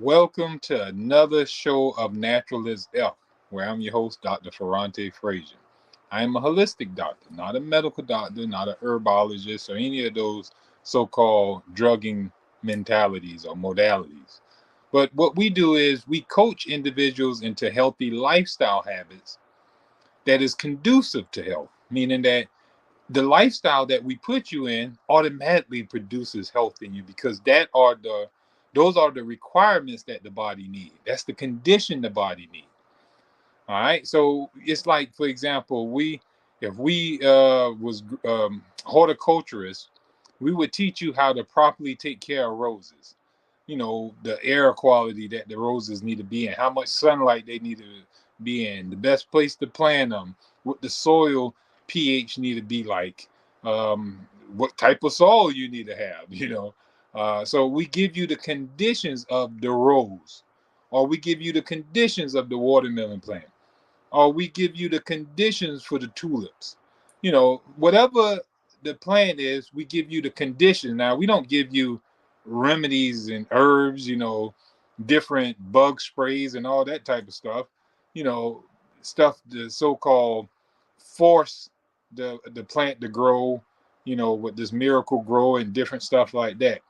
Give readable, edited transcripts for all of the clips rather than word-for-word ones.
Welcome to another show of Naturalist F, where I'm your host, Dr. Ferrante Frazier. I am a holistic doctor, not a medical doctor, not a herbologist, or any of those so-called drugging mentalities or modalities. But what we do is we coach individuals into healthy lifestyle habits that is conducive to health, meaning that the lifestyle that we put you in automatically produces health in you because those are the requirements that the body needs. That's the condition the body needs. All right. So it's like, for example, if we was horticulturists, we would teach you how to properly take care of roses. You know, the air quality that the roses need to be in, how much sunlight they need to be in, the best place to plant them, what the soil pH need to be like, what type of soil you need to have. So we give you the conditions of the rose, or we give you the conditions of the watermelon plant, or we give you the conditions for the tulips. Whatever the plant is, we give you the condition. Now, we don't give you remedies and herbs, different bug sprays and all that type of stuff, you know, stuff the so-called force the plant to grow, with this miracle grow and different stuff like that.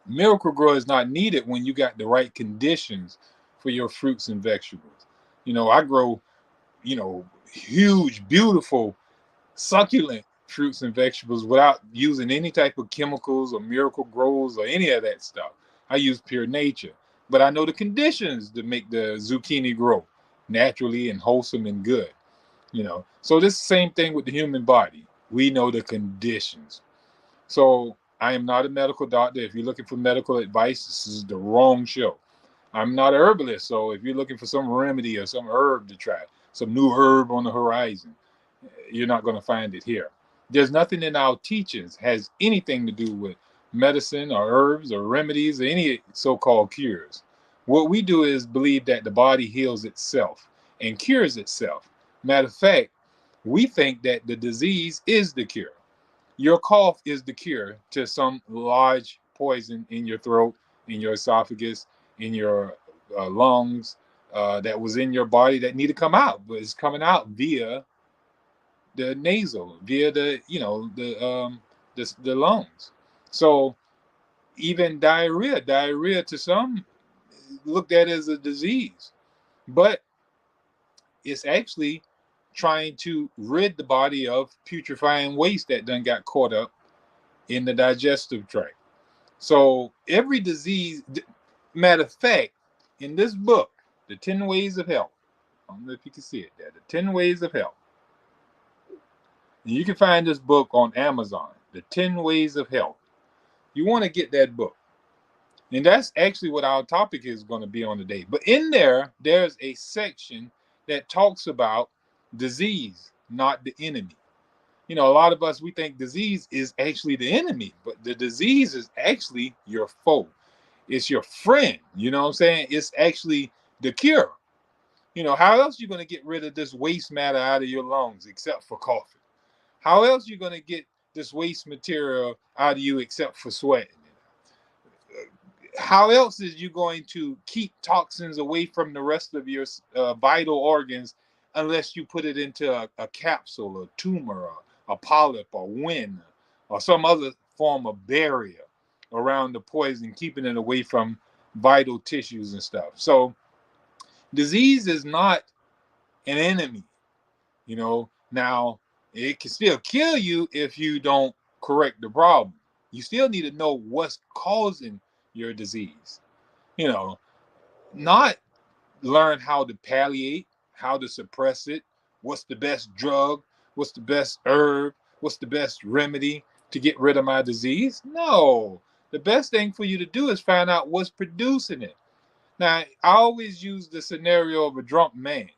Miracle grow is not needed when you got the right conditions for your fruits and vegetables. I grow huge, beautiful, succulent fruits and vegetables without using any type of chemicals or miracle grows or any of that stuff. I use pure nature, but I know the conditions to make the zucchini grow naturally and wholesome and good. So this same thing with the human body. We know the conditions. So I am not a medical doctor. If you're looking for medical advice, this is the wrong show. I'm not a herbalist, so if you're looking for some remedy or some herb to try, some new herb on the horizon, you're not going to find it here. There's nothing in our teachings has anything to do with medicine or herbs or remedies or any so-called cures. What we do is believe that the body heals itself and cures itself. Matter of fact, we think that the disease is the cure. Your cough is the cure to some large poison in your throat, in your esophagus, in your lungs, that was in your body that need to come out, but it's coming out via the nasal, via the lungs. So even diarrhea to some looked at as a disease, but it's actually trying to rid the body of putrefying waste that done got caught up in the digestive tract. So every disease, matter of fact, in this book, The 10 Ways of Health, I don't know if you can see it there, The 10 Ways of Health. And you can find this book on Amazon, The 10 Ways of Health. You want to get that book. And that's actually what our topic is going to be on today. But in there, there's a section that talks about disease, not the enemy. A lot of us, we think disease is actually the enemy, but the disease is actually your foe. It's your friend. You know what I'm saying? It's actually the cure. How else are you going to get rid of this waste matter out of your lungs except for coughing? How else are you going to get this waste material out of you except for sweating? How else is you going to keep toxins away from the rest of your vital organs unless you put it into a capsule, a tumor, or a polyp, or wind, or some other form of barrier around the poison, keeping it away from vital tissues and stuff? So disease is not an enemy. Now it can still kill you if you don't correct the problem. You still need to know what's causing your disease. you know Not learn how to palliate, how to suppress it, what's the best drug, what's the best herb, what's the best remedy to get rid of my disease. No, the best thing for you to do is find out what's producing it. Now, I always use the scenario of a drunk man.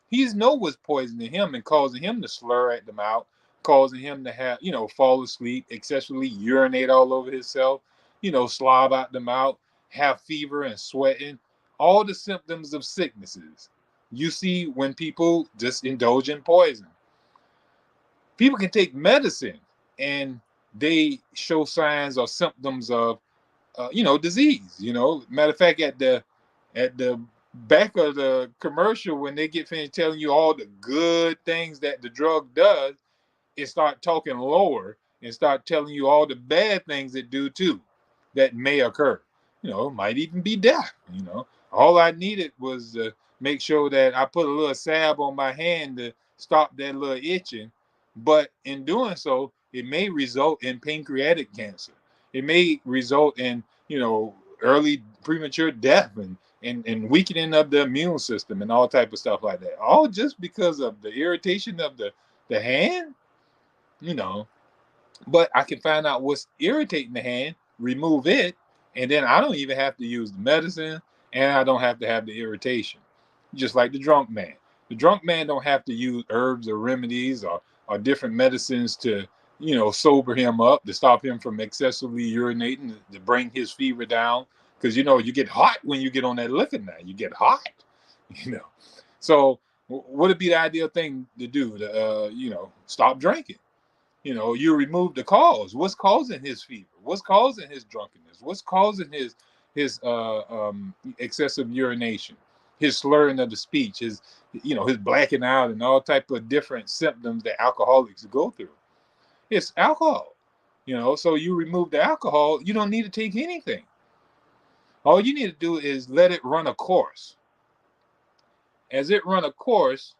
He's know what's poisoning him and causing him to slur at the mouth, causing him to have, fall asleep, excessively urinate all over himself, slob out the mouth, have fever and sweating, all the symptoms of sicknesses you see when people just indulge in poison. People can take medicine and they show signs or symptoms of, disease. Matter of fact, at the At the back of the commercial, when they get finished telling you all the good things that the drug does, it start talking lower and start telling you all the bad things it do too that may occur. Might even be death. All I needed was to make sure that I put a little salve on my hand to stop that little itching. But in doing so, it may result in pancreatic cancer. It may result in, early premature death and weakening of the immune system and all type of stuff like that. All just because of the irritation of the hand, you know. But I can find out what's irritating the hand, remove it, and then I don't even have to use the medicine, and I don't have to have the irritation. Just like the drunk man. The drunk man don't have to use herbs or remedies or different medicines to, sober him up, to stop him from excessively urinating, to bring his fever down. Because, you get hot when you get on that liquor now. You get hot, you know. So would it be the ideal thing to do to, stop drinking? You remove the cause. What's causing his fever? What's causing his drunkenness? What's causing his excessive urination, his slurring of the speech, his blacking out, and all type of different symptoms that alcoholics go through? It's alcohol. So you remove the alcohol, you don't need to take anything. All you need to do is let it run a course. As it run a course,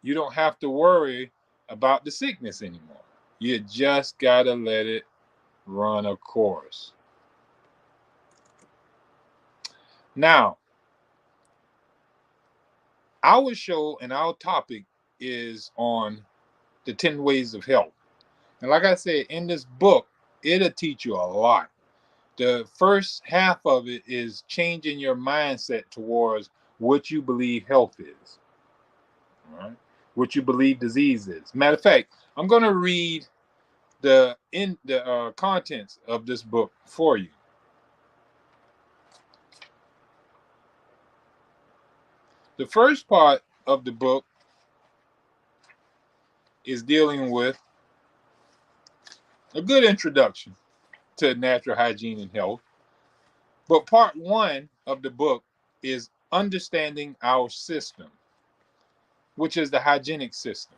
you don't have to worry about the sickness anymore. You just gotta let it run a course. Now, our show and our topic is on the 10 ways of health. And like I said, in this book, it'll teach you a lot. The first half of it is changing your mindset towards what you believe health is. All right? What you believe disease is. Matter of fact, I'm going to read the contents of this book for you. The first part of the book is dealing with a good introduction to natural hygiene and health. But part one of the book is understanding our system, which is the hygienic system.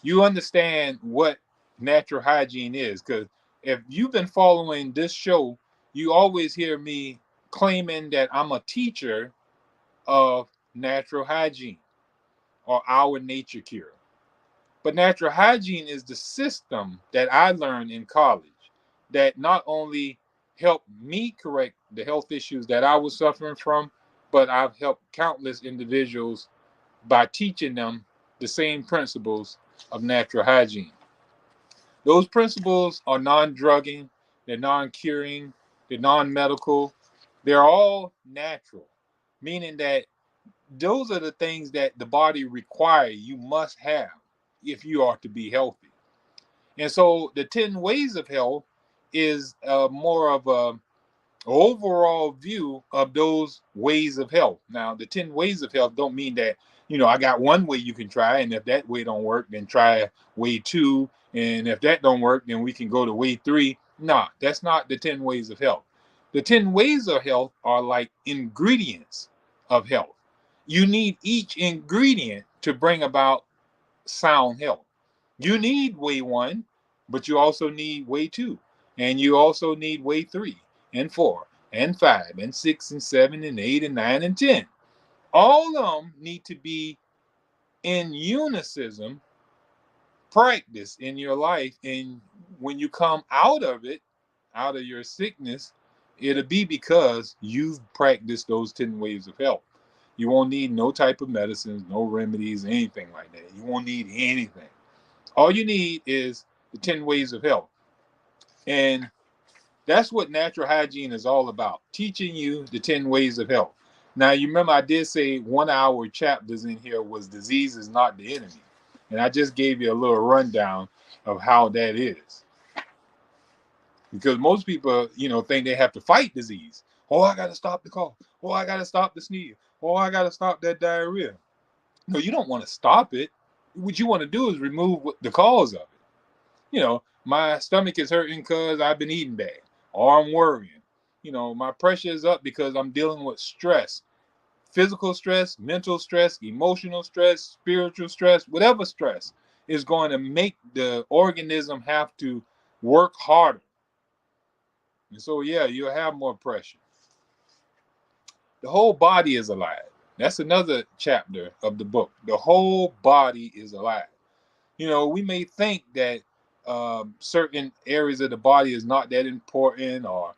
You understand what natural hygiene is, because if you've been following this show, you always hear me claiming that I'm a teacher of natural hygiene or our nature cure. But natural hygiene is the system that I learned in college that not only helped me correct the health issues that I was suffering from, but I've helped countless individuals by teaching them the same principles of natural hygiene. Those principles are non-drugging, they're non-curing, they're non-medical, they're all natural, meaning that those are the things that the body requires, you must have if you are to be healthy. And so the 10 ways of health is more of a overall view of those ways of health. Now, the 10 ways of health don't mean that, I got one way you can try, and if that way don't work, then try way two. And if that don't work, then we can go to way three. Nah, that's not the 10 ways of health. The 10 ways of health are like ingredients of health. You need each ingredient to bring about sound health. You need way one, but you also need way two. And you also need way three and four and five and six and seven and eight and nine and 10. All of them need to be in unison practice in your life. And when you come out of it, out of your sickness, it'll be because you've practiced those 10 ways of health. You won't need no type of medicines, no remedies, anything like that. You won't need anything. All you need is the 10 ways of health. And that's what natural hygiene is all about, teaching you the 10 ways of health. Now, you remember I did say one of our chapters in here was disease is not the enemy. And I just gave you a little rundown of how that is. Because most people, think they have to fight disease. Oh, I got to stop the cough. Oh, I got to stop the sneeze. Oh, I got to stop that diarrhea. No, you don't want to stop it. What you want to do is remove the cause of it. My stomach is hurting because I've been eating bad, or I'm worrying. My pressure is up because I'm dealing with stress, physical stress, mental stress, emotional stress, spiritual stress, whatever stress is going to make the organism have to work harder. And so, yeah, you'll have more pressure. The whole body is alive. That's another chapter of the book. The whole body is alive. We may think that certain areas of the body is not that important, or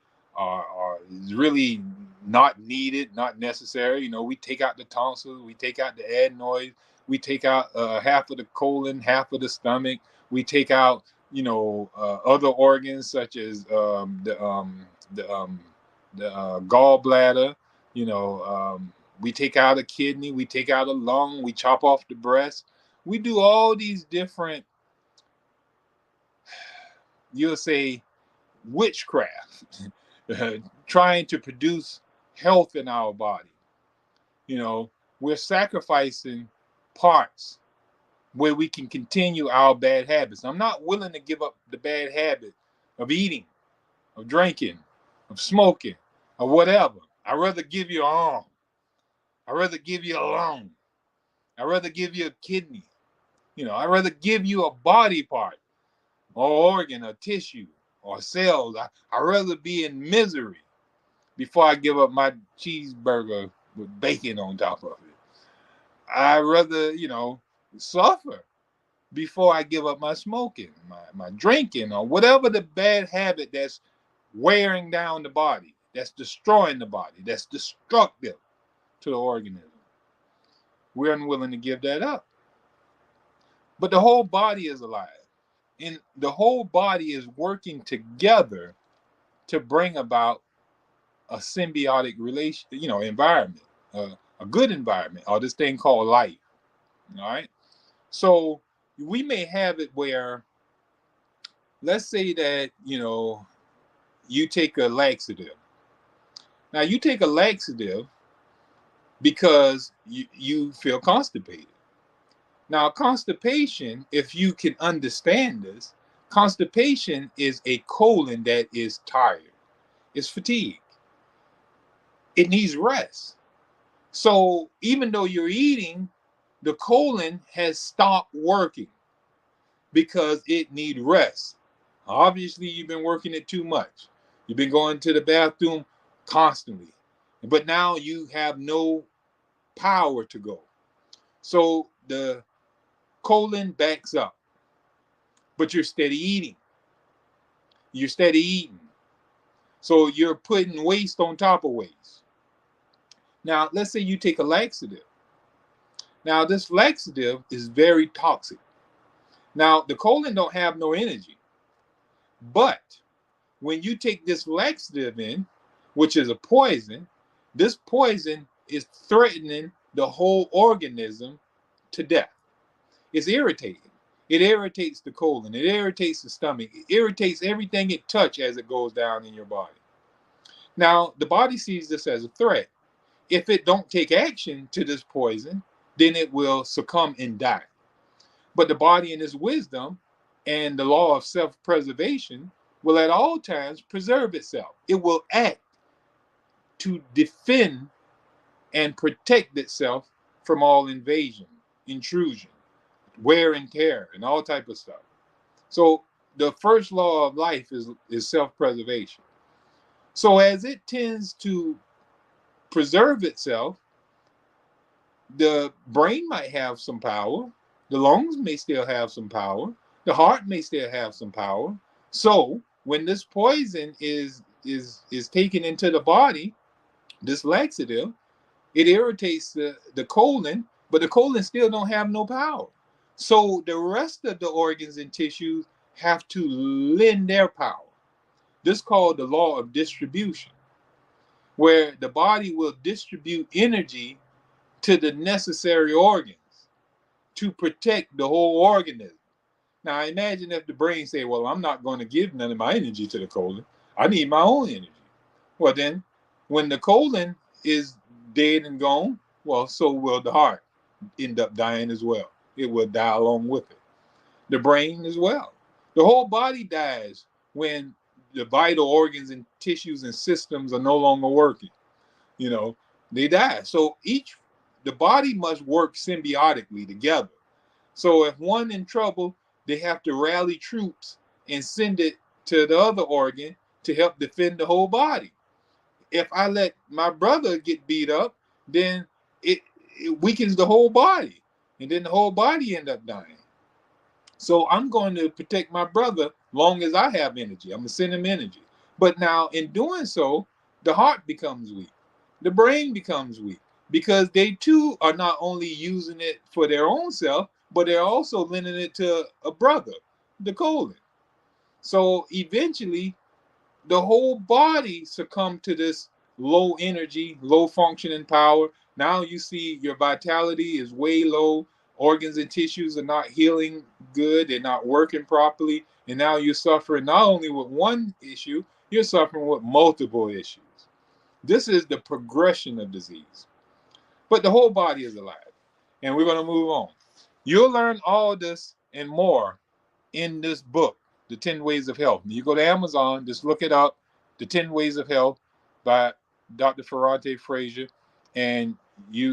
is really not needed, not necessary. We take out the tonsils, we take out the adenoids, we take out half of the colon, half of the stomach, we take out other organs such as the gallbladder. We take out a kidney, we take out a lung, we chop off the breast. We do all these different, you'll say, witchcraft, trying to produce health in our body. We're sacrificing parts where we can continue our bad habits. I'm not willing to give up the bad habit of eating, of drinking, of smoking, or whatever. I'd rather give you an arm. I'd rather give you a lung. I'd rather give you a kidney. I'd rather give you a body part or organ or tissue or cells. I'd rather be in misery before I give up my cheeseburger with bacon on top of it. I'd rather, suffer before I give up my smoking, my drinking, or whatever the bad habit that's wearing down the body, that's destroying the body, that's destructive to the organism. We're unwilling to give that up. But the whole body is alive. And the whole body is working together to bring about a symbiotic relation, environment, a good environment, or this thing called life. All right. So we may have it where, let's say that, you take a laxative. Now, you take a laxative because you feel constipated. Now, constipation, if you can understand this, constipation is a colon that is tired. It's fatigued. It needs rest. So even though you're eating, the colon has stopped working because it needs rest. Obviously, you've been working it too much. You've been going to the bathroom constantly. But now you have no power to go. So the colon backs up. But you're steady eating. You're steady eating. So you're putting waste on top of waste. Now, let's say you take a laxative. Now, this laxative is very toxic. Now, the colon don't have no energy. But when you take this laxative in, which is a poison, this poison is threatening the whole organism to death. It's irritating. It irritates the colon. It irritates the stomach. It irritates everything it touches as it goes down in your body. Now, the body sees this as a threat. If it don't take action to this poison, then it will succumb and die. But the body in its wisdom and the law of self-preservation will at all times preserve itself. It will act to defend and protect itself from all invasion, intrusion, wear and tear, and all type of stuff. So the first law of life is self-preservation. So as it tends to preserve itself, the brain might have some power, the lungs may still have some power, the heart may still have some power. So when this poison is taken into the body, this laxative, it irritates the colon, but the colon still don't have no power. So the rest of the organs and tissues have to lend their power. This is called the law of distribution, where the body will distribute energy to the necessary organs to protect the whole organism. Now imagine if the brain say, well, I'm not going to give none of my energy to the colon. I need my own energy. Well, then when the colon is dead and gone, well, so will the heart end up dying as well. It will die along with it. The brain as well. The whole body dies when the vital organs and tissues and systems are no longer working. You know, they die. So the body must work symbiotically together. So if one in trouble, they have to rally troops and send it to the other organ to help defend the whole body. If I let my brother get beat up, then it weakens the whole body, and then the whole body end up dying. So I'm going to protect my brother long as I have energy. I'm gonna send him energy. But now in doing so, the heart becomes weak, the brain becomes weak, because they too are not only using it for their own self, but they're also lending it to a brother, the colon. So eventually the whole body succumb to this low energy, low functioning power. Now you see your vitality is way low. Organs and tissues are not healing good. They're not working properly. And now you're suffering not only with one issue, you're suffering with multiple issues. This is the progression of disease. But the whole body is alive. And we're going to move on. You'll learn all this and more in this book, The 10 Ways of Health. You go to Amazon, just look it up, The 10 Ways of Health by Dr. Ferrante Frazier, and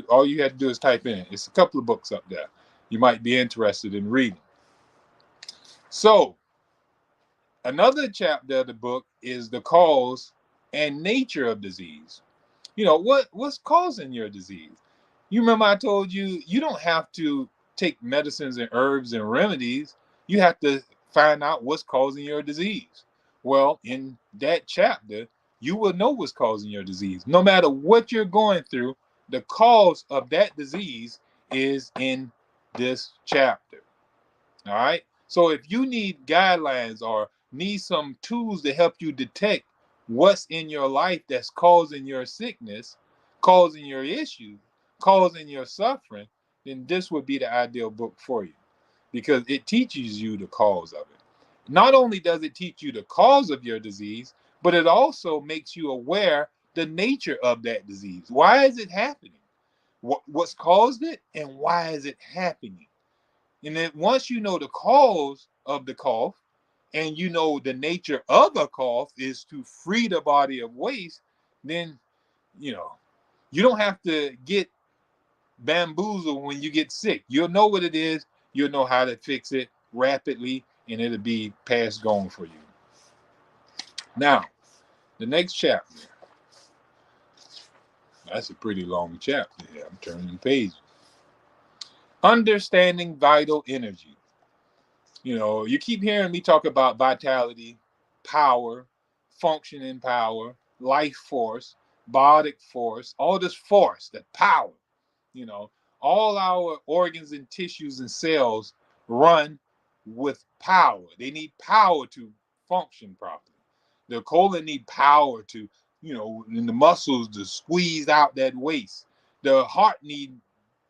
all you have to do is type in. It's a couple of books up there you might be interested in reading. So, another chapter of the book is the cause and nature of disease. You know, what's causing your disease? You remember I told you you don't have to take medicines and herbs and remedies. You have to find out what's causing your disease. Well, in that chapter, you will know what's causing your disease. No matter what you're going through, the cause of that disease is in this chapter. All right. So if you need guidelines or need some tools to help you detect what's in your life that's causing your sickness, causing your issues, causing your suffering, then this would be the ideal book for you, because it teaches you the cause of it. Not only does it teach you the cause of your disease, but it also makes you aware the nature of that disease. Why is it happening? What's caused it, and why is it happening? And then once you know the cause of the cough, and you know the nature of a cough is to free the body of waste, then you know you don't have to get bamboozled when you get sick. You'll know what it is, you'll know how to fix it rapidly, and it'll be passed gone for you. Now, the next chapter. That's a pretty long chapter here. I'm turning pages. Understanding vital energy. You know, you keep hearing me talk about vitality, power, functioning power, life force, biotic force, all this force, that power. You know, all our organs and tissues and cells run with power. They need power to function properly. The colon need power to, in the muscles to squeeze out that waste. The heart need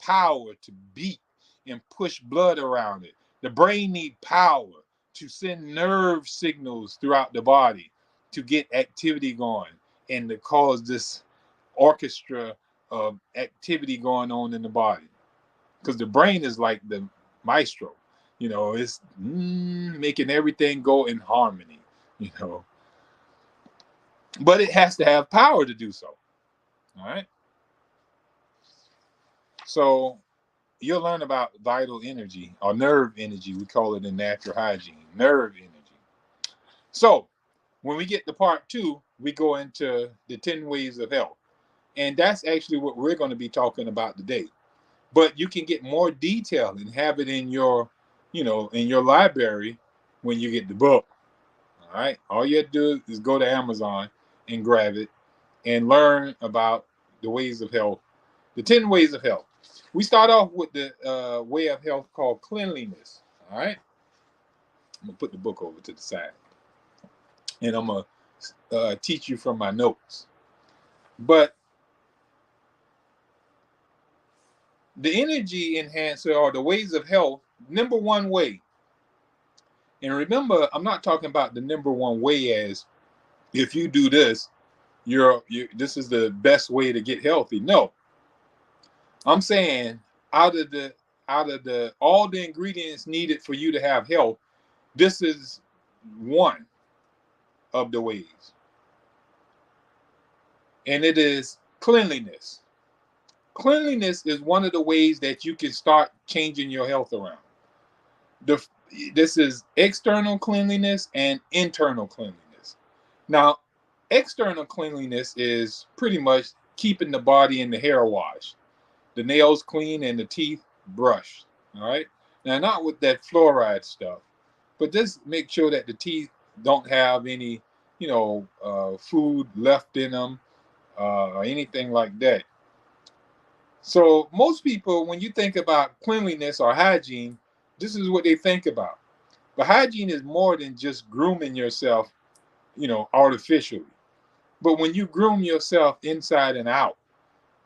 power to beat and push blood around it. The brain need power to send nerve signals throughout the body to get activity going and to cause this orchestra of activity going on in the body. Because the brain is like the maestro, it's making everything go in harmony, but it has to have power to do so. All right. So you'll learn about vital energy or nerve energy. We call it in natural hygiene, nerve energy. So when we get to part 2, we go into the 10 ways of health. And that's actually what we're going to be talking about today. But you can get more detail and have it in your, in your library when you get the book. All right. All you have to do is go to Amazon and grab it and learn about the ways of health, the 10 ways of health. We start off with the way of health called cleanliness. All right. I'm going to put the book over to the side. And I'm going to teach you from my notes. But the energy enhancer or the ways of health, number one way. And remember, I'm not talking about the number one way as if you do this, this is the best way to get healthy. No. I'm saying out of the all the ingredients needed for you to have health, this is one of the ways, and it is cleanliness. Cleanliness is one of the ways that you can start changing your health around. The, this is external cleanliness and internal cleanliness. Now, external cleanliness is pretty much keeping the body and the hair washed, the nails clean, and the teeth brushed. All right. Now, not with that fluoride stuff, but just make sure that the teeth don't have any, food left in them or anything like that. So most people, when you think about cleanliness or hygiene, this is what they think about. But hygiene is more than just grooming yourself, artificially. But when you groom yourself inside and out,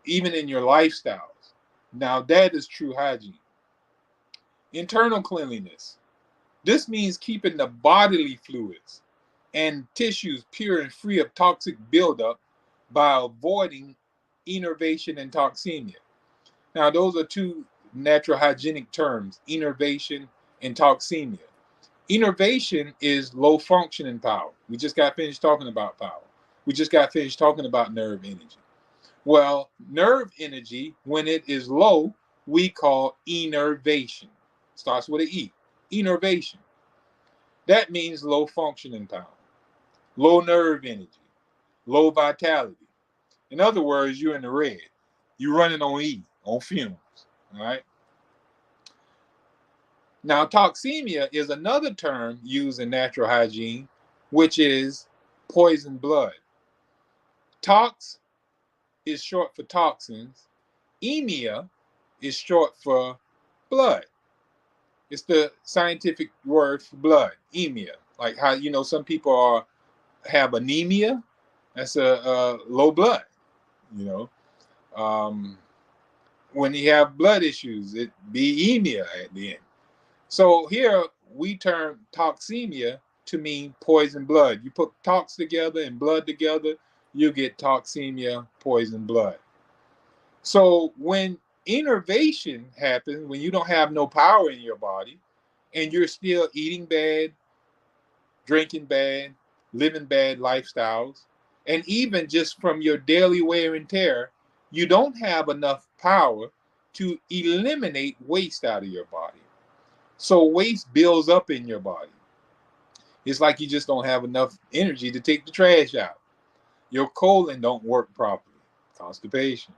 even in your lifestyles, now that is true hygiene. Internal cleanliness. This means keeping the bodily fluids and tissues pure and free of toxic buildup by avoiding enervation and toxemia. Now, those are two natural hygienic terms, enervation and toxemia. Enervation is low functioning power. We just got finished talking about power. We just got finished talking about nerve energy. Well, nerve energy, when it is low, we call enervation. Starts with an E. Enervation. That means low functioning power, low nerve energy, low vitality. In other words, you're in the red. You're running on E, on fumes. All right. Now, toxemia is another term used in natural hygiene, which is poison blood. Tox is short for toxins. Emia is short for blood. It's the scientific word for blood, emia. Like how some people have anemia. That's a low blood. You know, when you have blood issues, it be emia at the end. So here we term toxemia to mean poison blood. You put tox together and blood together, you get toxemia, poison blood. So when enervation happens, when you don't have no power in your body and you're still eating bad, drinking bad, living bad lifestyles, and even just from your daily wear and tear, you don't have enough power to eliminate waste out of your body. So waste builds up in your body. It's like you just don't have enough energy to take the trash out. Your colon don't work properly. Constipation.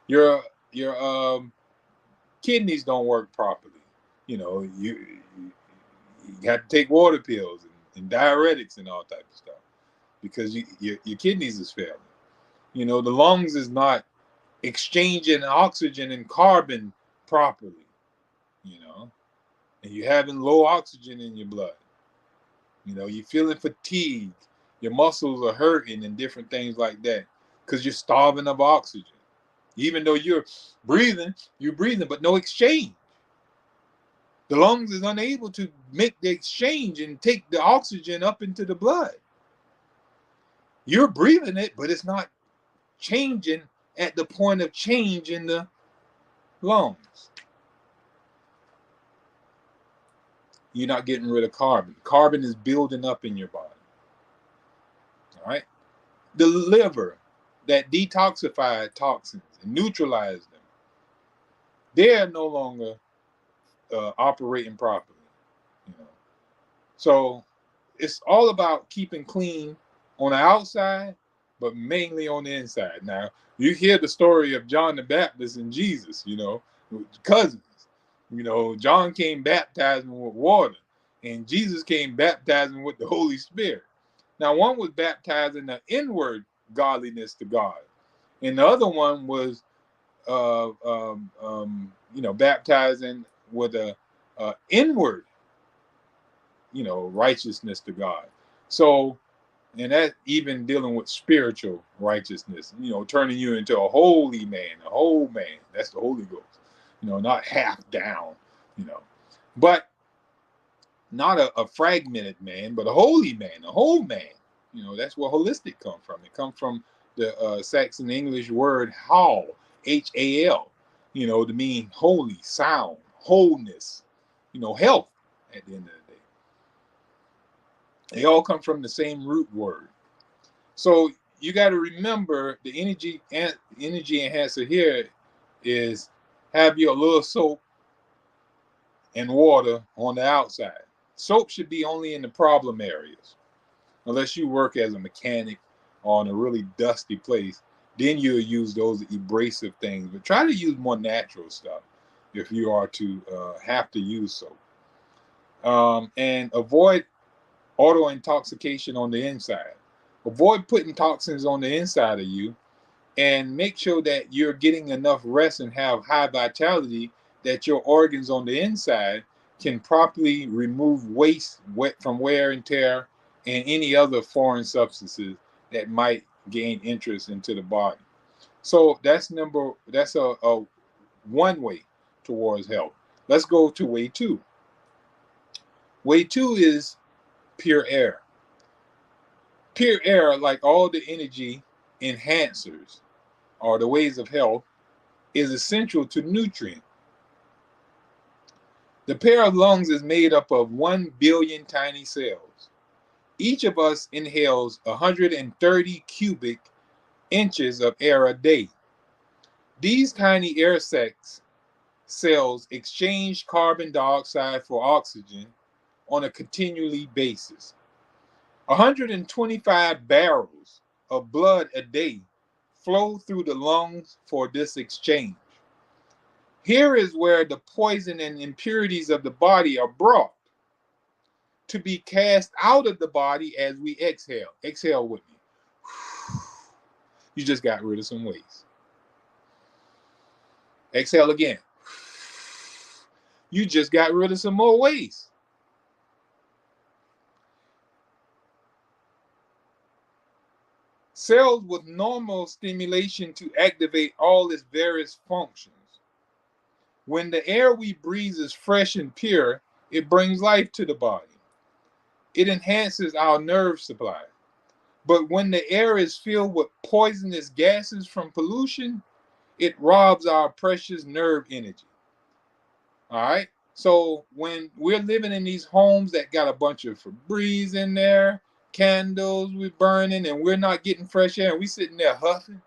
Your kidneys don't work properly. You have to take water pills and diuretics and all type of stuff because your kidneys is failing. The lungs is not exchanging oxygen and carbon properly. And you're having low oxygen in your blood. You're feeling fatigued. Your muscles are hurting and different things like that because you're starving of oxygen. Even though you're breathing, but no exchange. The lungs is unable to make the exchange and take the oxygen up into the blood. You're breathing it, but it's not changing at the point of change in the lungs. You're not getting rid of carbon. Carbon is building up in your body. All right. The liver that detoxified toxins and neutralize them, they are no longer operating properly. So it's all about keeping clean on the outside, but mainly on the inside. Now, you hear the story of John the Baptist and Jesus, cousins. John came baptizing with water, and Jesus came baptizing with the Holy Spirit. Now, one was baptizing the inward godliness to God, and the other one was, baptizing with a inward, righteousness to God. So, and that even dealing with spiritual righteousness, turning you into a holy man, a whole man. That's the Holy Ghost. Not half down, but not a fragmented man, but a holy man, a whole man. That's where holistic come from. It comes from the Saxon English word hal, Hal, to mean holy, sound, wholeness, health at the end of the day. They all come from the same root word. So you got to remember the energy enhancer here is have your little soap and water on the outside. Soap should be only in the problem areas, unless you work as a mechanic on a really dusty place. Then you'll use those abrasive things, but try to use more natural stuff if you are to have to use soap. And avoid auto intoxication on the inside. Avoid putting toxins on the inside of you, and make sure that you're getting enough rest and have high vitality that your organs on the inside can properly remove waste from wear and tear and any other foreign substances that might gain interest into the body. So that's a one way towards health. Let's go to way two. Way two is pure air. Pure air, like all the energy enhancers or the ways of health, is essential to nutrient. The pair of lungs is made up of 1 billion tiny cells. Each of us inhales 130 cubic inches of air a day. These tiny air sacs cells exchange carbon dioxide for oxygen on a continually basis. 125 barrels of blood a day flow through the lungs for this exchange. Here is where the poison and impurities of the body are brought to be cast out of the body as we exhale. Exhale with me. You just got rid of some waste. Exhale again. You just got rid of some more waste. Cells with normal stimulation to activate all its various functions. When the air we breathe is fresh and pure, it brings life to the body. It enhances our nerve supply. But when the air is filled with poisonous gases from pollution, it robs our precious nerve energy. All right. So when we're living in these homes that got a bunch of Febreze in there, candles we're burning, and we're not getting fresh air, and we sitting there huffing,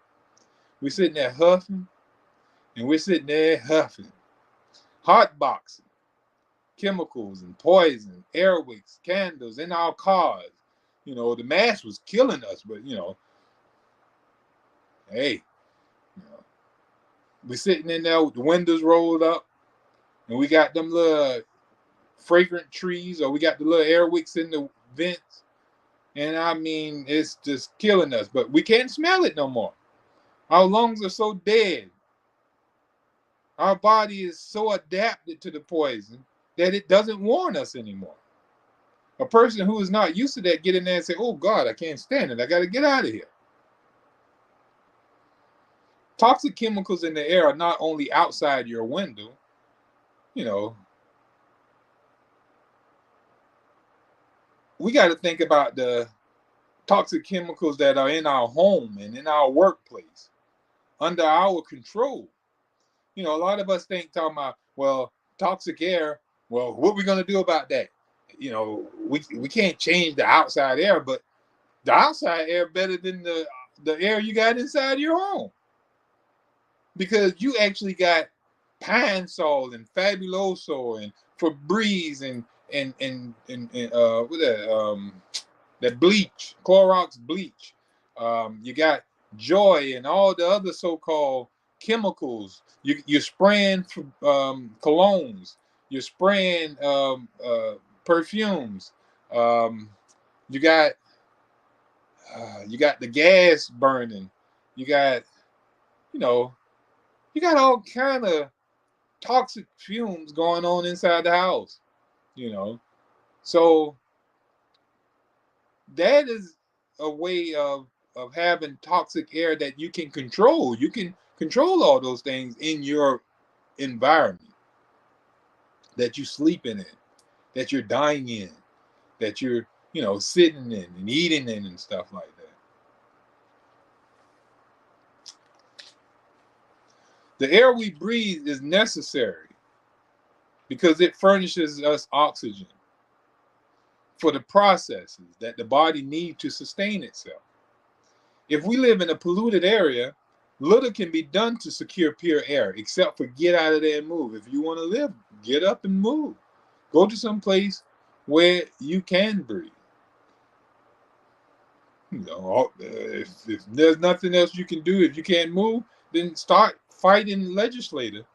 we're sitting there huffing, and we're sitting there huffing, hot boxing, chemicals and poison, air wicks, candles in our cars. You know, the mask was killing us, but hey, you know, we're sitting in there with the windows rolled up, and we got them little fragrant trees, or we got the little air wicks in the vents. And I mean, it's just killing us, but we can't smell it no more. Our lungs are so dead. Our body is so adapted to the poison that it doesn't warn us anymore. A person who is not used to that get in there and say, oh God, I can't stand it. I got to get out of here. Toxic chemicals in the air are not only outside your window, you know, we got to think about the toxic chemicals that are in our home and in our workplace, under our control. You know, a lot of us think talking about, well, toxic air, well, what are we going to do about that? You know, we can't change the outside air, but the outside air better than the air you got inside your home. Because you actually got Pine Sol and Fabuloso and Febreze and what that bleach, Clorox bleach. You got Joy and all the other so-called chemicals. You're spraying colognes. You're spraying perfumes. Um, you got the gas burning. You got you know you got all kind of toxic fumes going on inside the house. You know, so that is a way of having toxic air that you can control. You can control all those things in your environment that you sleeping in, that you're dying in, that you're sitting in and eating in and stuff like that. The air we breathe is necessary because it furnishes us oxygen, for the processes that the body needs to sustain itself. If we live in a polluted area, little can be done to secure pure air except for get out of there and move. If you want to live, get up and move. Go to some place where you can breathe. If there's nothing else you can do, if you can't move, then start fighting legislators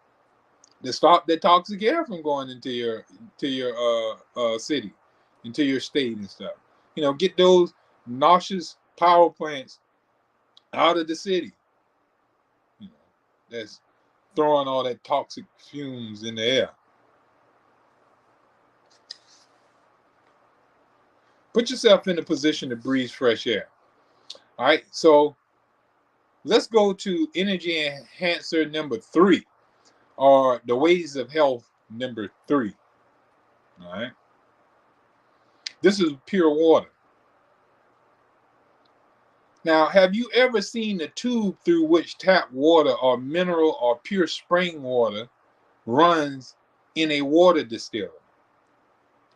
to stop that toxic air from going into your city, into your state and stuff. Get those nauseous power plants out of the city. That's throwing all that toxic fumes in the air. Put yourself in a position to breathe fresh air. All right, so let's go to energy enhancer number 3, or the ways of health number 3. All right, this is pure water. Now, have you ever seen the tube through which tap water or mineral or pure spring water runs in a water distiller?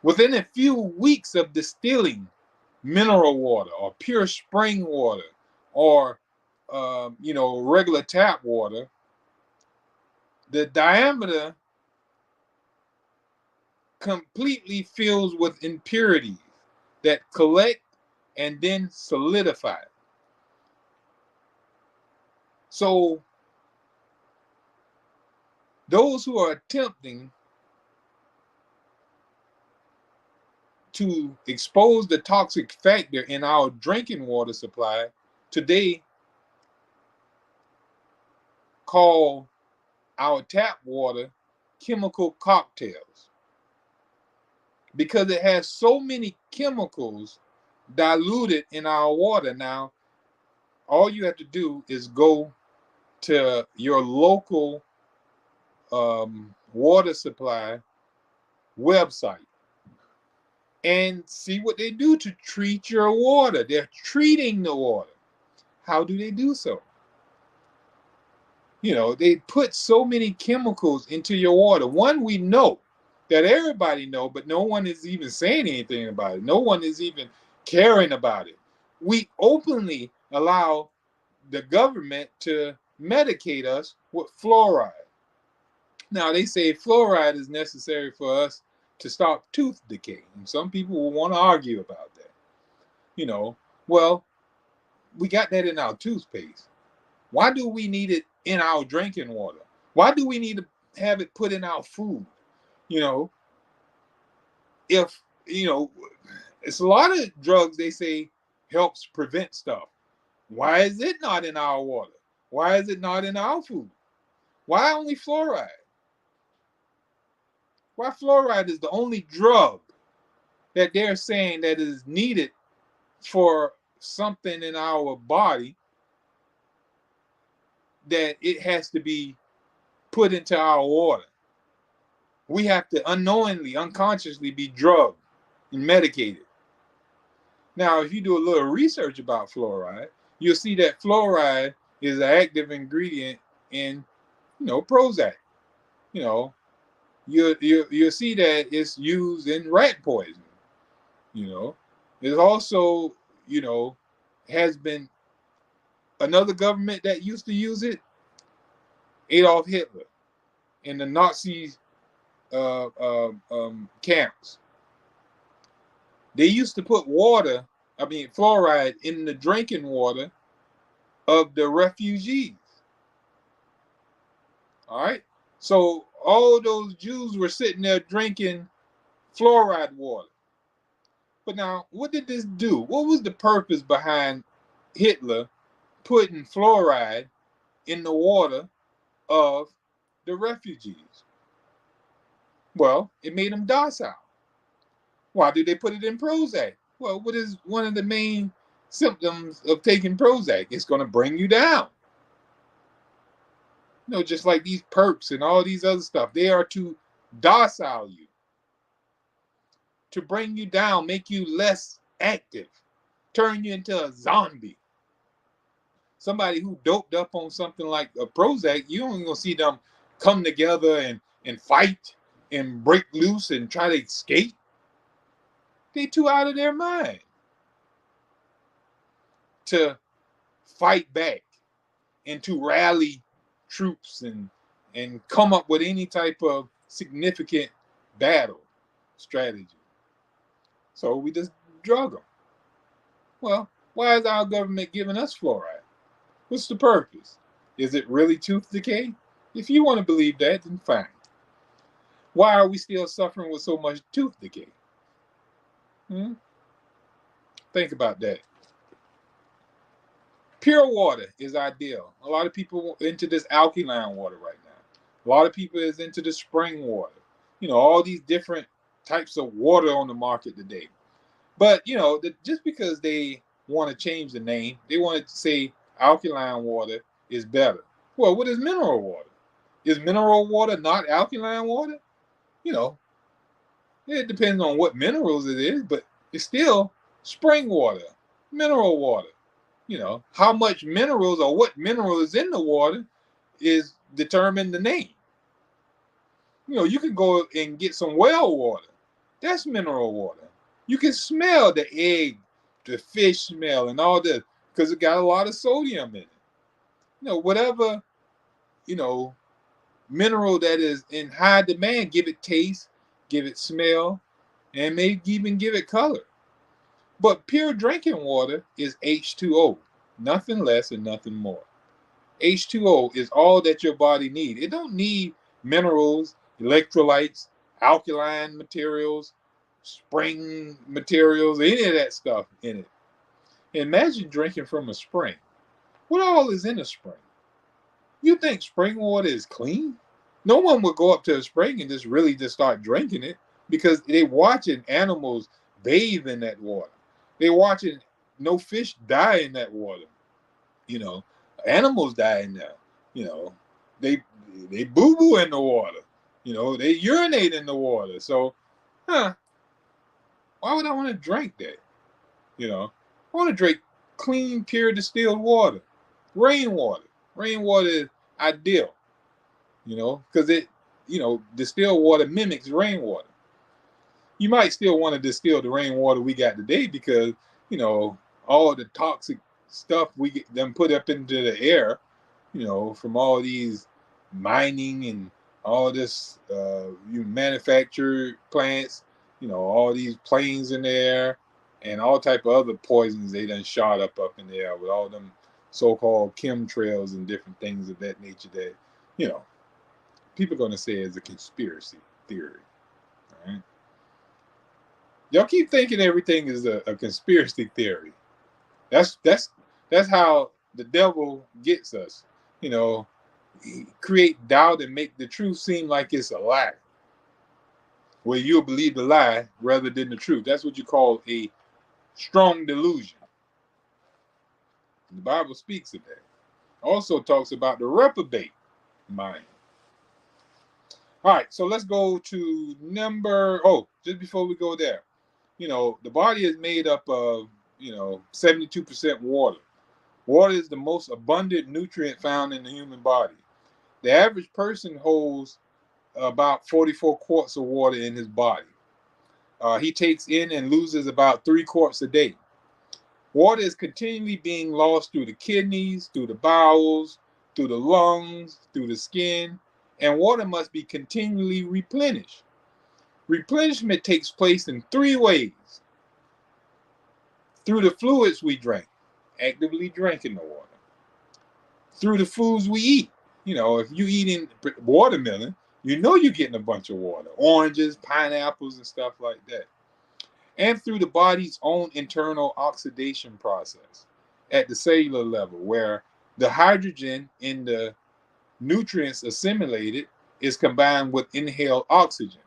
Within a few weeks of distilling mineral water or pure spring water or regular tap water, the diameter completely fills with impurities that collect and then solidify. So those who are attempting to expose the toxic factor in our drinking water supply today call our tap water chemical cocktails, because it has so many chemicals diluted in our water. Now, all you have to do is go to your local water supply website and see what they do to treat your water. They're treating the water. How do they do so? They put so many chemicals into your water. One, we know that everybody know, but no one is even saying anything about it. No one is even caring about it. We openly allow the government to medicate us with fluoride. Now, they say fluoride is necessary for us to stop tooth decay. And some people will want to argue about that. Well, we got that in our toothpaste. Why do we need it in our drinking water? Why do we need to have it put in our food? If, it's a lot of drugs they say helps prevent stuff. Why is it not in our water? Why is it not in our food? Why only fluoride? Why fluoride is the only drug that they're saying that is needed for something in our body, that it has to be put into our water? We have to unknowingly, unconsciously be drugged and medicated. Now, if you do a little research about fluoride, you'll see that fluoride is an active ingredient in, Prozac. You'll see that it's used in rat poison. There's also, has been another government that used to use it, Adolf Hitler, in the Nazi camps. They used to put fluoride in the drinking water of the refugees. All right. So all those Jews were sitting there drinking fluoride water. But now, what did this do? What was the purpose behind Hitler putting fluoride in the water of the refugees? Well, it made them docile. Why did they put it in Prozac? Well, what is one of the main symptoms of taking Prozac? It's going to bring you down. Just like these perks and all these other stuff, they are to docile you, to bring you down, make you less active, turn you into a zombie. Somebody who doped up on something like a Prozac, you don't gonna see them come together and fight and break loose and try to escape. They too out of their mind to fight back and to rally troops and come up with any type of significant battle strategy. So we just drug them. Well, why is our government giving us fluoride? What's the purpose? Is it really tooth decay? If you want to believe that, then fine. Why are we still suffering with so much tooth decay? Think about that. Pure water is ideal. A lot of people are into this alkaline water right now. A lot of people is into the spring water. All these different types of water on the market today. But just because they want to change the name, they want to say alkaline water is better. Well, what is mineral water? Is mineral water not alkaline water? It depends on what minerals it is, but it's still spring water, mineral water. How much minerals or what mineral is in the water is determine the name. You can go and get some well water. That's mineral water. You can smell the egg, the fish smell, and all this because it got a lot of sodium in it. Whatever, mineral that is in high demand, give it taste, give it smell, and maybe even give it color. But pure drinking water is H2O, nothing less and nothing more. H2O is all that your body needs. It don't need minerals, electrolytes, alkaline materials, spring materials, any of that stuff in it. Imagine drinking from a spring. What all is in a spring? You think spring water is clean? No one would go up to a spring and just start drinking it because they're watching animals bathe in that water. They're watching no fish die in that water. Animals die in there. They boo-boo in the water. They urinate in the water. So, why would I want to drink that? I want to drink clean, pure distilled water. Rainwater. Rainwater is ideal, because distilled water mimics rainwater. You might still want to distill the rainwater we got today because, all the toxic stuff we get them put up into the air, from all these mining and all this manufactured plants, all these planes in the air and all type of other poisons they done shot up in the air with all them so-called chemtrails and different things of that nature that, people are going to say is a conspiracy theory. All right? Y'all keep thinking everything is a conspiracy theory. That's how the devil gets us. Create doubt and make the truth seem like it's a lie. Where you'll believe the lie rather than the truth. That's what you call a strong delusion. The Bible speaks of that. Also talks about the reprobate mind. All right, so let's go to just before we go there. The body is made up of, 72% water. Water is the most abundant nutrient found in the human body. The average person holds about 44 quarts of water in his body. He takes in and loses about 3 quarts a day. Water is continually being lost through the kidneys, through the bowels, through the lungs, through the skin, and water must be continually replenished. Replenishment takes place in 3 ways. Through the fluids we drink, actively drinking the water. Through the foods we eat. If you eating watermelon, you're getting a bunch of water. Oranges, pineapples, and stuff like that. And through the body's own internal oxidation process at the cellular level, where the hydrogen in the nutrients assimilated is combined with inhaled oxygen.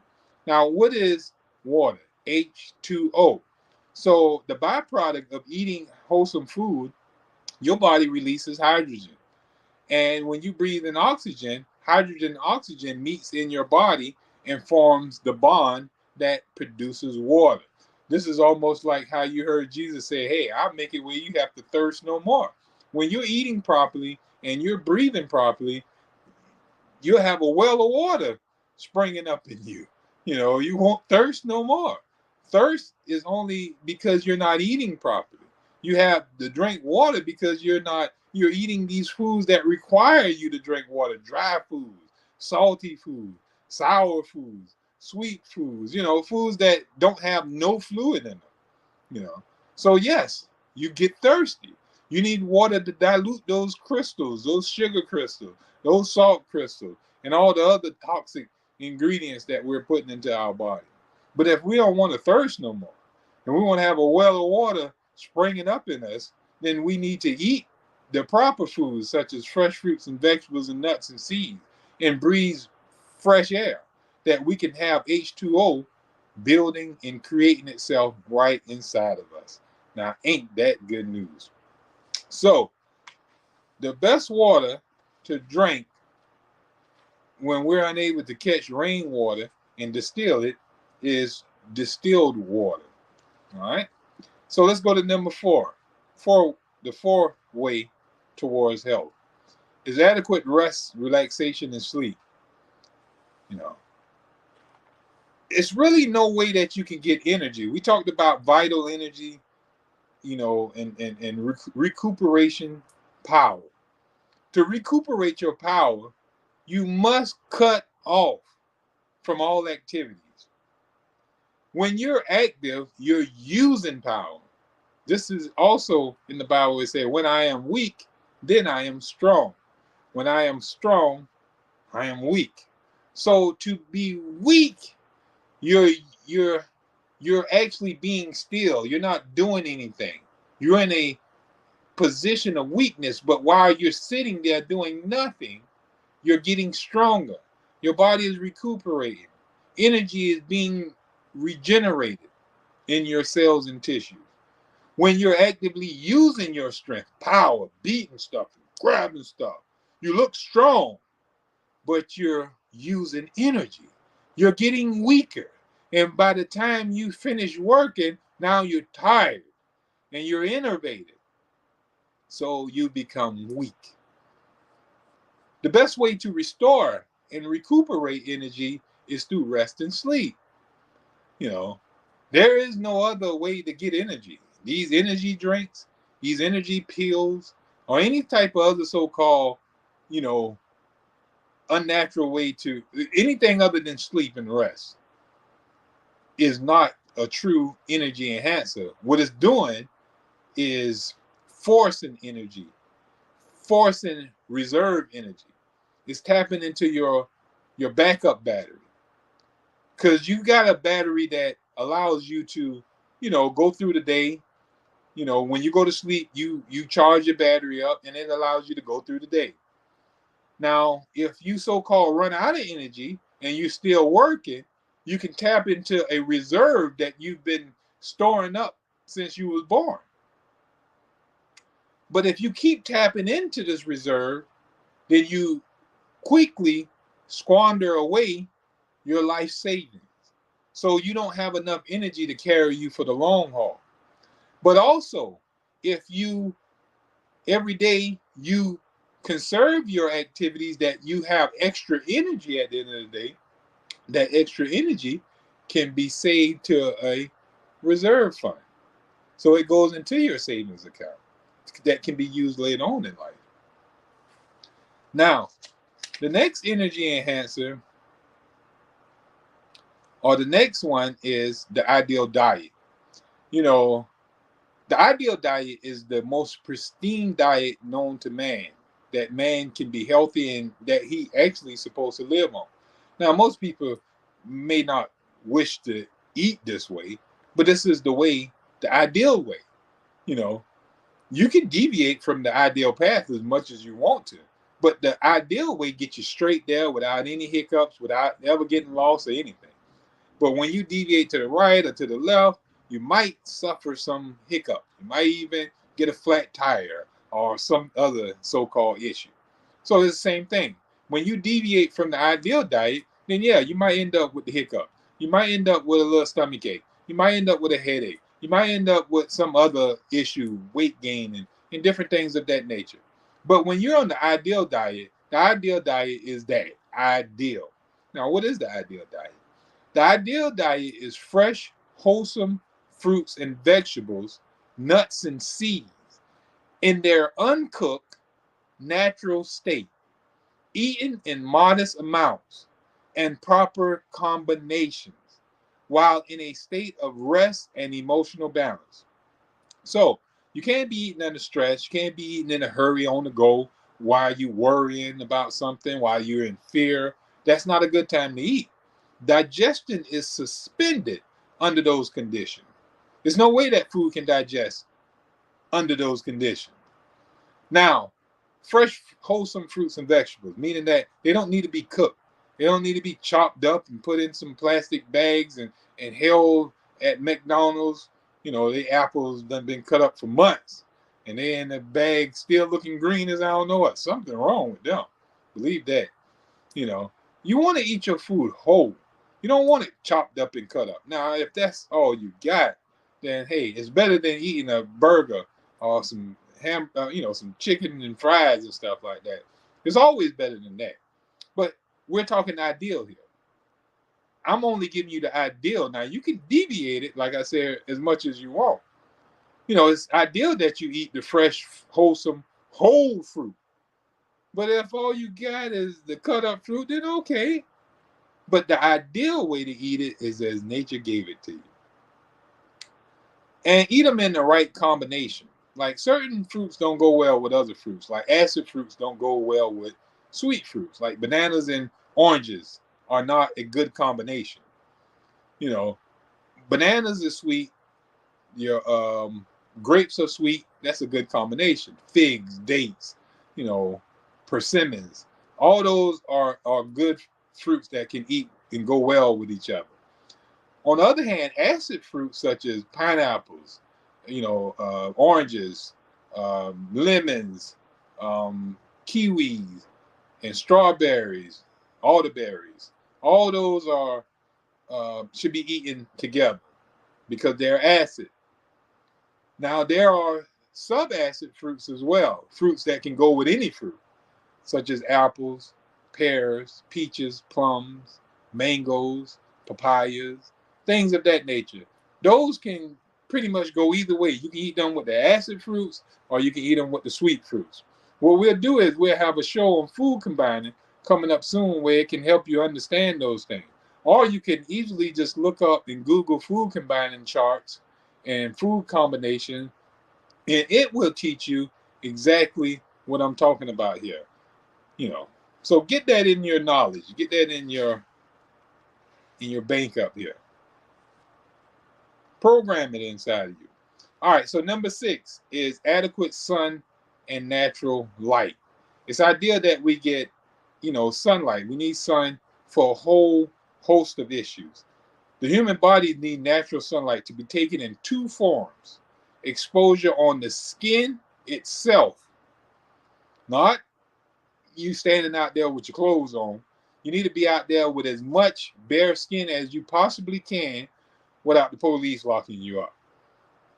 Now, what is water? H2O. So the byproduct of eating wholesome food, your body releases hydrogen. And when you breathe in oxygen, hydrogen and oxygen meets in your body and forms the bond that produces water. This is almost like how you heard Jesus say, hey, I'll make it where you have to thirst no more. When you're eating properly and you're breathing properly, you'll have a well of water springing up in you. You won't thirst no more Thirst is only because you're not eating properly. You have to drink water because you're eating these foods that require you to drink water, dry foods, salty foods, sour foods, sweet foods, foods that don't have no fluid in them, you know. So yes, you get thirsty. You need water to dilute those crystals, those sugar crystals, those salt crystals, and all the other toxic ingredients that we're putting into our body. But if we don't want to thirst no more, and we want to have a well of water springing up in us, then we need to eat the proper foods such as fresh fruits and vegetables and nuts and seeds, and breathe fresh air that we can have H2O building and creating itself right inside of us. Now, ain't that good news? So, the best water to drink when we're unable to catch rainwater and distill it is distilled water. All right. So let's go to number four. The fourth way towards health is adequate rest, relaxation, and sleep. You know, it's really no way that you can get energy. We talked about vital energy, and recuperation power. To recuperate your power, you must cut off from all activities. When you're active, you're using power. This is also in the Bible. It says, when I am weak, then I am strong. When I am strong, I am weak. So to be weak, you're actually being still. You're not doing anything. You're in a position of weakness, but while you're sitting there doing nothing, you're getting stronger. Your body is recuperating. Energy is being regenerated in your cells and tissues. When you're actively using your strength, power, beating stuff, grabbing stuff, you look strong, but you're using energy. You're getting weaker. And by the time you finish working, now you're tired and you're enervated. So you become weak. The best way to restore and recuperate energy is through rest and sleep. There is no other way to get energy. These energy drinks, these energy pills, or any type of other so-called, unnatural way to anything other than sleep and rest is not a true energy enhancer. What it's doing is forcing energy, forcing reserve energy. It's tapping into your backup battery, because you got a battery that allows you to, go through the day. When you go to sleep, you charge your battery up, and it allows you to go through the day. Now, if you so-called run out of energy and you're still working, you can tap into a reserve that you've been storing up since you was born. But if you keep tapping into this reserve, then you quickly squander away your life savings. So you don't have enough energy to carry you for the long haul. But also, if you every day you conserve your activities, that you have extra energy at the end of the day, that extra energy can be saved to a reserve fund. So it goes into your savings account that can be used later on in life. Now, the next energy enhancer, or the next one, is the ideal diet. The ideal diet is the most pristine diet known to man, that man can be healthy and that he actually is supposed to live on. Now, most people may not wish to eat this way, but this is the ideal way. You can deviate from the ideal path as much as you want to, but the ideal way gets you straight there without any hiccups, without ever getting lost or anything. But when you deviate to the right or to the left, you might suffer some hiccup. You might even get a flat tire or some other so-called issue. So it's the same thing. When you deviate from the ideal diet, then yeah, you might end up with the hiccup. You might end up with a little stomach ache. You might end up with a headache. You might end up with some other issue, weight gain, and different things of that nature. But when you're on the ideal diet is that ideal. Now, what is the ideal diet? The ideal diet is fresh, wholesome fruits and vegetables, nuts and seeds in their uncooked, natural state, eaten in modest amounts and proper combinations, while in a state of rest and emotional balance. So you can't be eating under stress. You can't be eating in a hurry on the go while you're worrying about something, while you're in fear. That's not a good time to eat. Digestion is suspended under those conditions. There's no way that food can digest under those conditions. Now, fresh, wholesome fruits and vegetables, meaning that they don't need to be cooked. They don't need to be chopped up and put in some plastic bags and held at McDonald's. You know, the apples done been cut up for months, and they in the bag still looking green as I don't know what. Something wrong with them. Believe that. You know, you want to eat your food whole. You don't want it chopped up and cut up. Now, if that's all you got, then hey, it's better than eating a burger or some some chicken and fries and stuff like that. It's always better than that. But we're talking ideal here. I'm only giving you the ideal. Now you can deviate it, like I said, as much as you want. You know, it's ideal that you eat the fresh, wholesome, whole fruit. But if all you got is the cut up fruit, then okay. But the ideal way to eat it is as nature gave it to you. And eat them in the right combination. Like certain fruits don't go well with other fruits. Like acid fruits don't go well with sweet fruits. Like bananas and oranges are not a good combination. You know, bananas are sweet. Your grapes are sweet. That's a good combination. Figs, dates, you know, persimmons. All those are good fruits that can eat and go well with each other. On the other hand, acid fruits such as pineapples, oranges, lemons, kiwis, and strawberries, elderberries, all those are should be eaten together because they're acid. Now there are subacid fruits as well, fruits that can go with any fruit, such as apples, pears, peaches, plums, mangoes, papayas, things of that nature. Those can pretty much go either way. You can eat them with the acid fruits or you can eat them with the sweet fruits. What we'll do is we'll have a show on food combining coming up soon where it can help you understand those things. Or you can easily just look up and Google food combining charts and food combination, and it will teach you exactly what I'm talking about here. You know, so get that in your knowledge, get that in your bank up here. Program it inside of you. All right, so number 6 is adequate sun and natural light. It's ideal that we get, sunlight. We need sun for a whole host of issues. The human body needs natural sunlight to be taken in 2 forms. Exposure on the skin itself, not you standing out there with your clothes on. You need to be out there with as much bare skin as you possibly can without the police locking you up.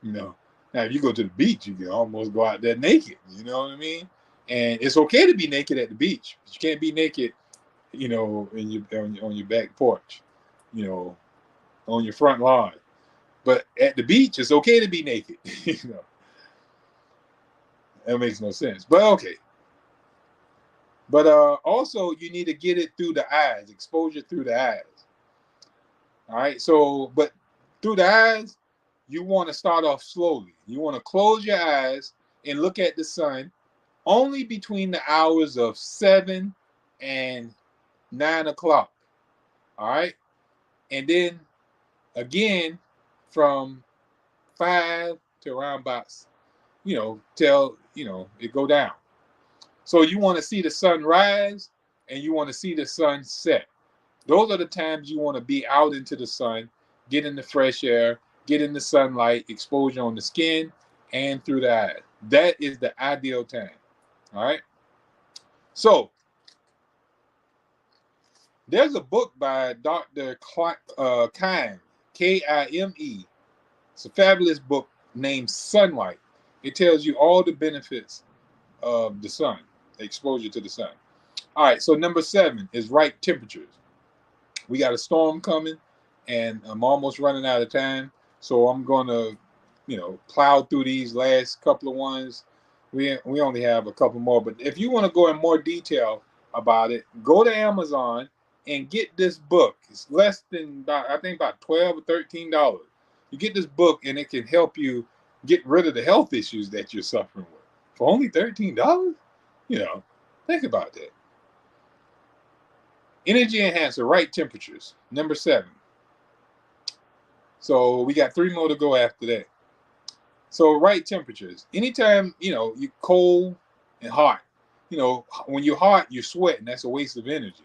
Now if you go to the beach, you can almost go out there naked. You know what I mean? And it's okay to be naked at the beach, but you can't be naked, on your back porch, on your front lawn. But at the beach, it's okay to be naked. That makes no sense. But okay. But also, you need to get it through the eyes, exposure through the eyes. All right. So, but through the eyes, you want to start off slowly. You want to close your eyes and look at the sun only between the hours of 7 and 9 o'clock. All right. And then again from 5 to around about, till, it go down. So you want to see the sun rise and you want to see the sun set. Those are the times you want to be out into the sun, get in the fresh air, get in the sunlight, exposure on the skin and through the eyes. That is the ideal time. All right. So there's a book by Dr. Kime, Kime. It's a fabulous book named Sunlight. It tells you all the benefits of the sun, exposure to the sun. All right, so number 7 is right temperatures. We got a storm coming, and I'm almost running out of time. So I'm going to, plow through these last couple of ones. We only have a couple more, but if you want to go in more detail about it, go to Amazon and get this book. It's less than about $12 or $13. You get this book and it can help you get rid of the health issues that you're suffering with for only $13. Think about that. Energy enhancer, right temperatures, number 7. So we got 3 more to go after that. So right temperatures. Anytime, you're cold and hot. When you're hot, you're sweating. That's a waste of energy.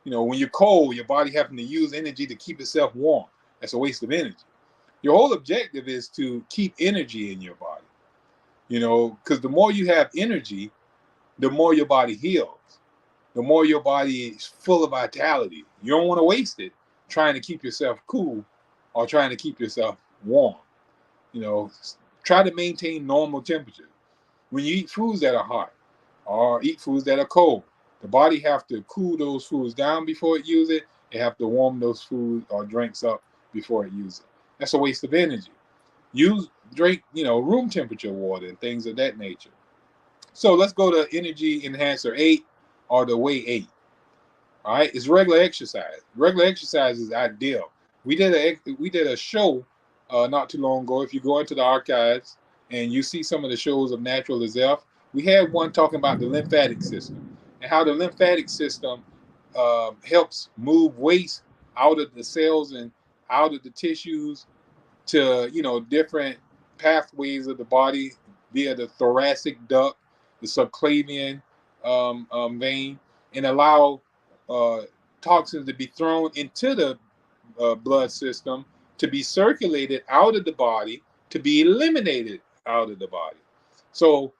When you're cold, your body having to use energy to keep itself warm. That's a waste of energy. Your whole objective is to keep energy in your body. Because the more you have energy, the more your body heals. The more your body is full of vitality. You don't want to waste it trying to keep yourself cool or trying to keep yourself warm. Try to maintain normal temperature. When you eat foods that are hot or eat foods that are cold, the body have to cool those foods down before it uses it. It have to warm those foods or drinks up before it uses it. That's a waste of energy. Drink, room temperature water and things of that nature. So let's go to Energy Enhancer 8 or the Way 8. All right, it's regular exercise. Regular exercise is ideal. We did a show not too long ago. If you go into the archives and you see some of the shows of Natural as Health, we had one talking about the lymphatic system and how the lymphatic system helps move waste out of the cells and out of the tissues to different pathways of the body via the thoracic duct, the subclavian vein, and allow toxins to be thrown into the blood system to be circulated out of the body to be eliminated out of the body. So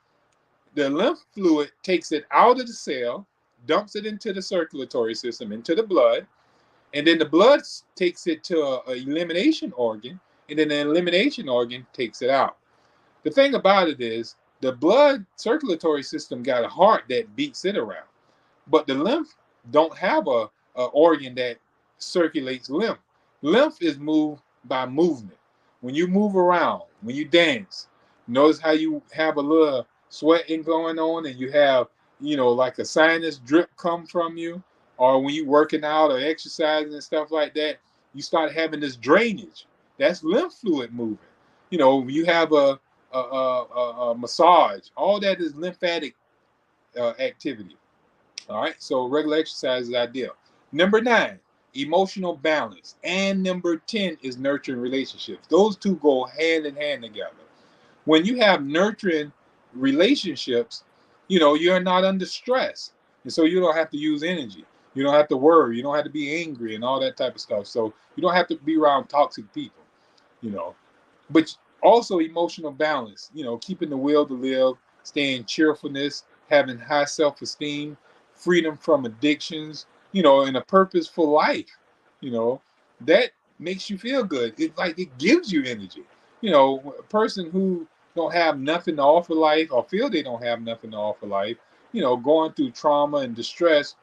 the lymph fluid takes it out of the cell, dumps it into the circulatory system, into the blood, and then the blood takes it to an elimination organ, and then the elimination organ takes it out. The thing about it is the blood circulatory system got a heart that beats it around, but the lymph don't have a organ that circulates lymph. Lymph is moved by movement. When you move around, when you dance, notice how you have a little sweating going on and you have, like a sinus drip come from you, or when you're working out or exercising and stuff like that, you start having this drainage. That's lymph fluid moving. You have a massage. All that is lymphatic activity. All right, so regular exercise is ideal. Number 9, emotional balance. And number 10 is nurturing relationships. Those two go hand in hand together. When you have nurturing relationships, you're not under stress. And so you don't have to use energy. You don't have to worry. You don't have to be angry and all that type of stuff. So you don't have to be around toxic people, But also emotional balance, keeping the will to live, staying cheerfulness, having high self-esteem, freedom from addictions, and a purposeful life, that makes you feel good. It gives you energy. A person who don't have nothing to offer life or feel they don't have nothing to offer life, going through trauma and distress,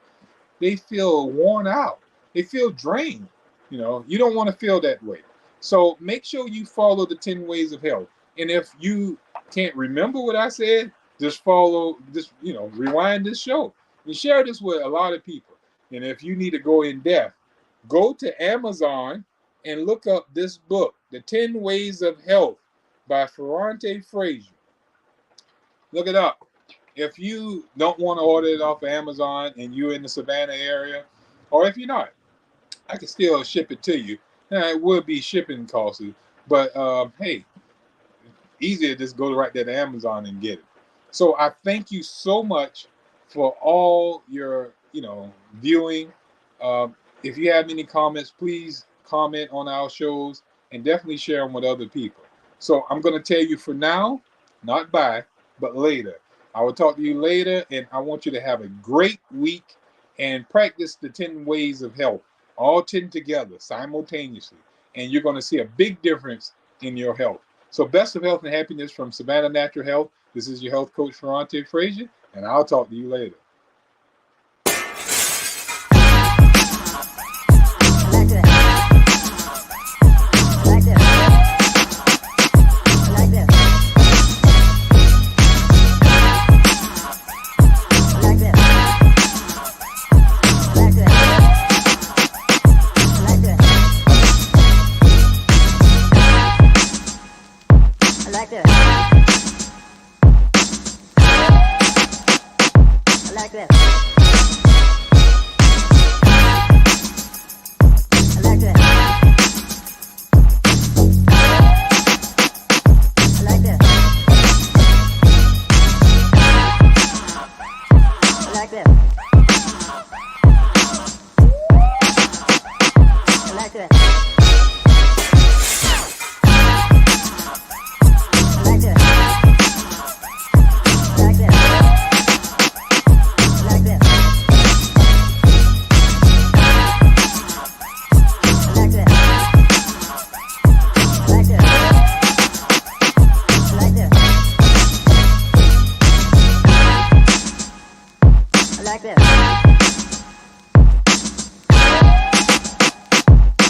they feel worn out. They feel drained. You don't want to feel that way. So make sure you follow the 10 ways of health. And if you can't remember what I said, just rewind this show and share this with a lot of people. And if you need to go in depth, go to Amazon and look up this book, The 10 Ways of Health by Ferrante Frazier. Look it up. If you don't want to order it off of Amazon and you're in the Savannah area, or if you're not, I can still ship it to you. Now, it will be shipping costly, but hey, easier just go right there to Amazon and get it. So I thank you so much for all your, viewing. If you have any comments, please comment on our shows and definitely share them with other people. So I'm going to tell you for now, not bye, but later. I will talk to you later, and I want you to have a great week and practice the 10 ways of health, all 10 together simultaneously, and you're going to see a big difference in your health. So best of health and happiness from Savannah Natural Health. This is your health coach, Ferrante Frazier, and I'll talk to you later. this. I like this. I like this. I like this. I like this. Like this.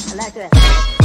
I like this.